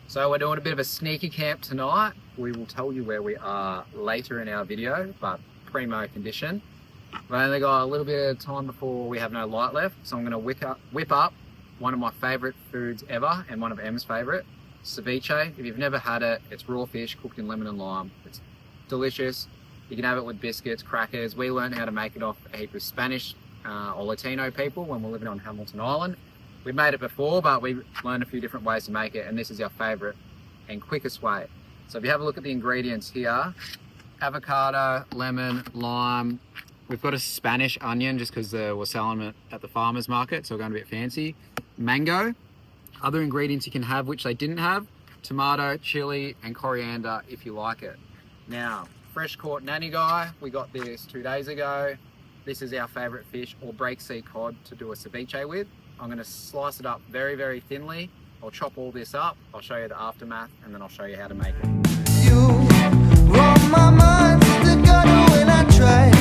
So we're doing a bit of a sneaky camp tonight. We will tell you where we are later in our video, but primo condition. We've only got a little bit of time before we have no light left, so I'm going to whip up one of my favourite foods ever and one of Em's favourite, ceviche. If you've never had it, it's raw fish cooked in lemon and lime. It's delicious. You can have it with biscuits, crackers. We learned how to make it off a heap of Spanish or Latino people when we're living on Hamilton Island. We've made it before, but we learned a few different ways to make it, and this is our favourite and quickest way. So if you have a look at the ingredients here, avocado, lemon, lime. We've got a Spanish onion just because we're selling it at the farmer's market, so we're going a bit fancy. Mango. Other ingredients you can have, which they didn't have, tomato, chili, and coriander if you like it. Now, fresh caught nannygai. We got this 2 days ago. This is our favourite fish, or break sea cod, to do a ceviche with. I'm going to slice it up very, very thinly. I'll chop all this up. I'll show you the aftermath, and then I'll show you how to make it. You run my mind to the gutter when I try.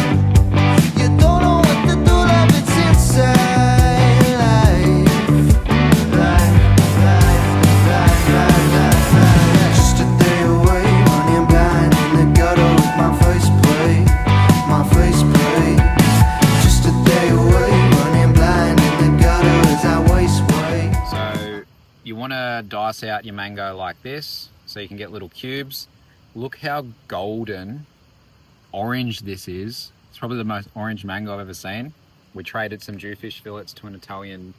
You don't know what to do, love, it's inside. Just a day away, running blind in the gutter with my face plate, my face plate. Just a day away, running blind in the gutter as I waste away. So you want to dice out your mango like this, so you can get little cubes. Look how golden orange this is. It's probably the most orange mango I've ever seen. We traded some jewfish fillets to an Italian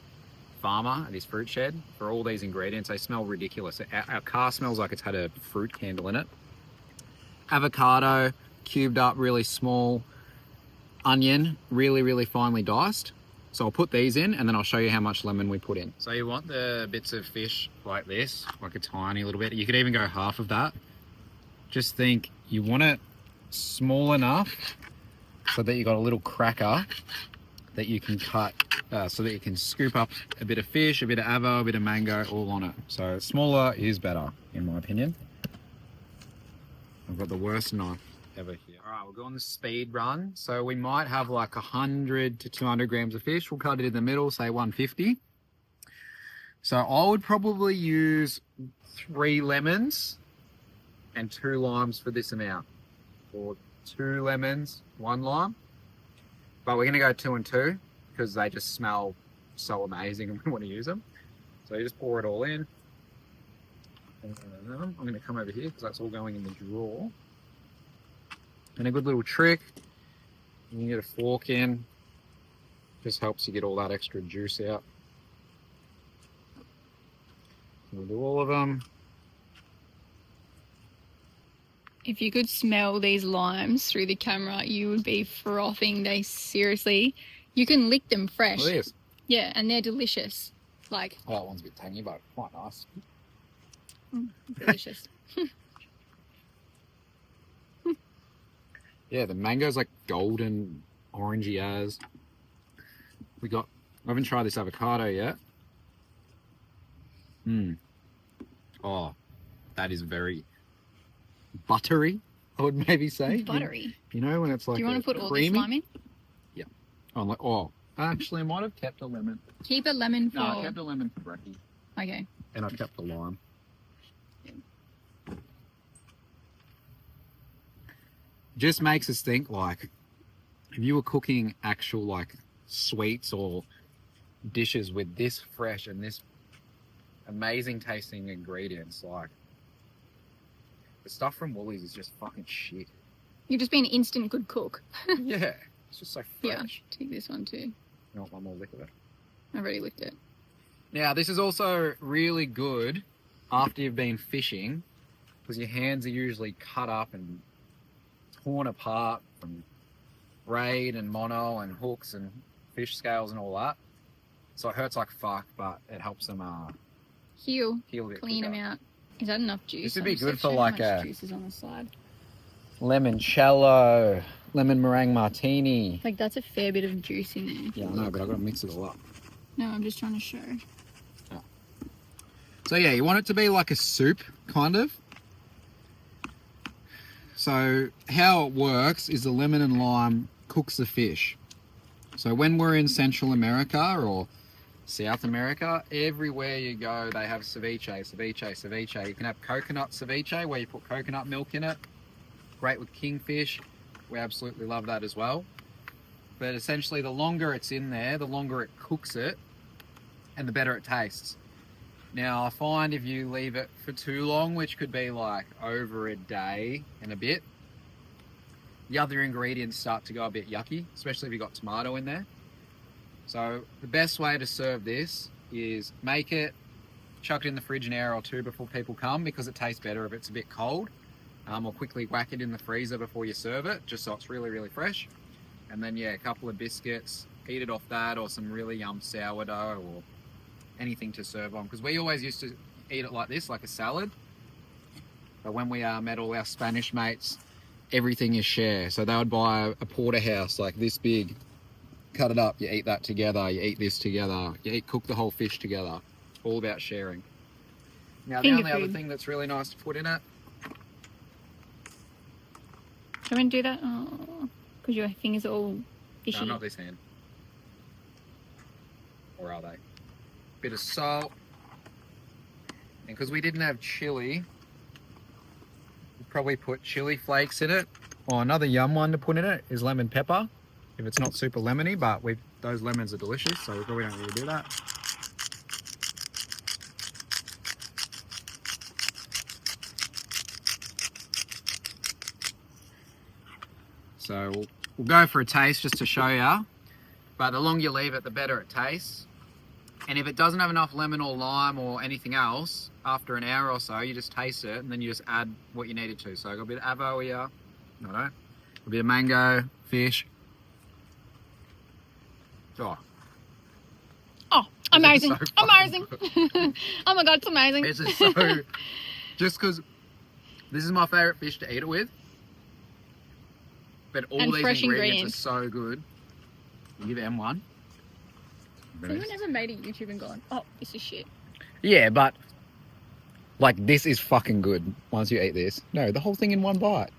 farmer at his fruit shed for all these ingredients. They smell ridiculous. Our car smells like it's had a fruit candle in it. Avocado, cubed up, really small. Onion, really, really finely diced. So I'll put these in, and then I'll show you how much lemon we put in. So you want the bits of fish like this, like a tiny little bit. You could even go half of that. Just think you want it small enough so that you got a little cracker that you can cut, so that you can scoop up a bit of fish, a bit of avo, a bit of mango, all on it. So smaller is better, in my opinion. I've got the worst knife ever here. All right, we'll go on the speed run. So we might have like 100 to 200 grams of fish. We'll cut it in the middle, say 150. So I would probably use 3 lemons and 2 limes for this amount, or 2 lemons, 1 lime. But we're gonna go 2 and 2 because they just smell so amazing and we want to use them. So you just pour it all in. I'm gonna come over here because that's all going in the drawer. And a good little trick, you can get a fork in, just helps you get all that extra juice out. We'll do all of them. If you could smell these limes through the camera, you would be frothing. They seriously, you can lick them fresh. Look at this. Yeah, and they're delicious. Like, Oh, that one's a bit tangy, but quite nice. delicious. Yeah, the mango's like golden, orangey as. I haven't tried this avocado yet. Oh, that is very buttery, I would maybe say. Buttery. You know, when it's like, Do you want to put all this creamy? lime in? Yeah. Actually, I might have kept a lemon. Keep a lemon for... No, I kept a lemon for brekkie. Okay. And I've kept the lime. Just makes us think, like, if you were cooking actual, like, sweets or dishes with this fresh and this amazing tasting ingredients, like, the stuff from Woolies is just fucking shit. You'd just be an instant good cook. Yeah, it's just so Yeah, fresh. take this one too. You want one more lick of it? I've already licked it. Now, this is also really good after you've been fishing, because your hands are usually cut up and torn apart from braid and mono and hooks and fish scales and all that. So it hurts like fuck, but it helps them Heal heal a bit clean quicker. them out. Is that enough juice? This would be I'm good just for checking like how much a juice is on the side. limoncello, lemon meringue martini. Like, that's a fair bit of juice in there. Yeah, I know, but I've got to mix it all up. No, I'm just trying to show. So yeah, you want it to be like a soup, kind of. So how it works is the lemon and lime cooks the fish. So when we're in Central America or South America, everywhere you go, they have ceviche, ceviche, ceviche. You can have coconut ceviche, where you put coconut milk in it. Great with kingfish. We absolutely love that as well. But essentially, the longer it's in there, the longer it cooks it, and the better it tastes. Now, I find if you leave it for too long, which could be like over a day and a bit, the other ingredients start to go a bit yucky, especially if you've got tomato in there. So the best way to serve this is make it, chuck it in the fridge an hour or two before people come, because it tastes better if it's a bit cold. Or quickly whack it in the freezer before you serve it, just so it's really, really fresh. And then, yeah, a couple of biscuits, eat it off that, or some really yum sourdough, or anything to serve on. Because we always used to eat it like this, like a salad. But when we met all our Spanish mates, everything is share. So they would buy a porterhouse like this big, cut it up, you eat that together, you eat this together, cook the whole fish together. It's all about sharing. Now, the only other thing that's really nice to put in it. Do you want to do that? Oh, because your fingers are all fishy. No, not this hand. Or are they? Bit of salt. And because we didn't have chili, we'll probably put chili flakes in it. Or another yum one to put in it is lemon pepper. If it's not super lemony, but those lemons are delicious, so we probably don't really do that. So we'll go for a taste just to show you. But the longer you leave it, the better it tastes. And if it doesn't have enough lemon or lime or anything else, after an hour or so, you just taste it and then you just add what you need it to. So I got a bit of avo here, a bit of mango, fish. Oh, amazing. So amazing. Oh my God, it's amazing. This is so, just because this is my favourite fish to eat it with. But all these ingredients are so good. You give M one. Someone ever made a YouTube and gone, oh, this is shit. Yeah, but like this is fucking good once you eat this. No, the whole thing in one bite.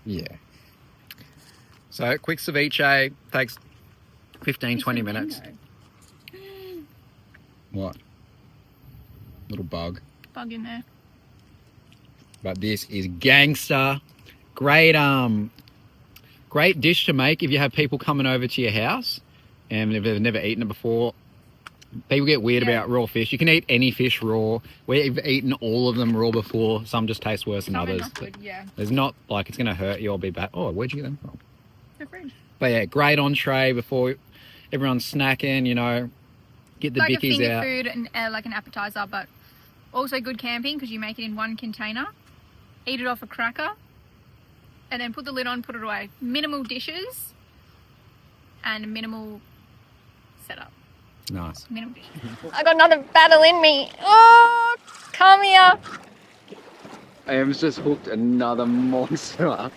Yeah. So quick ceviche takes 15-20 minutes. What? Little bug. Bug in there. But this is gangster. Great great dish to make if you have people coming over to your house and if they've never eaten it before. People get weird about raw fish. You can eat any fish raw. We've eaten all of them raw before. Some just taste worse than others. Good, yeah. There's not like it's going to hurt you or be bad. Oh, where'd you get them from? The fridge. But yeah, great entree before everyone's snacking, get the like bickies a finger out. food and like an appetizer, but also good camping because you make it in one container, eat it off a cracker, and then put the lid on, put it away. Minimal dishes and minimal setup. Nice. Minimal dishes. I got another battle in me. Oh, come here. I am just hooked another monster.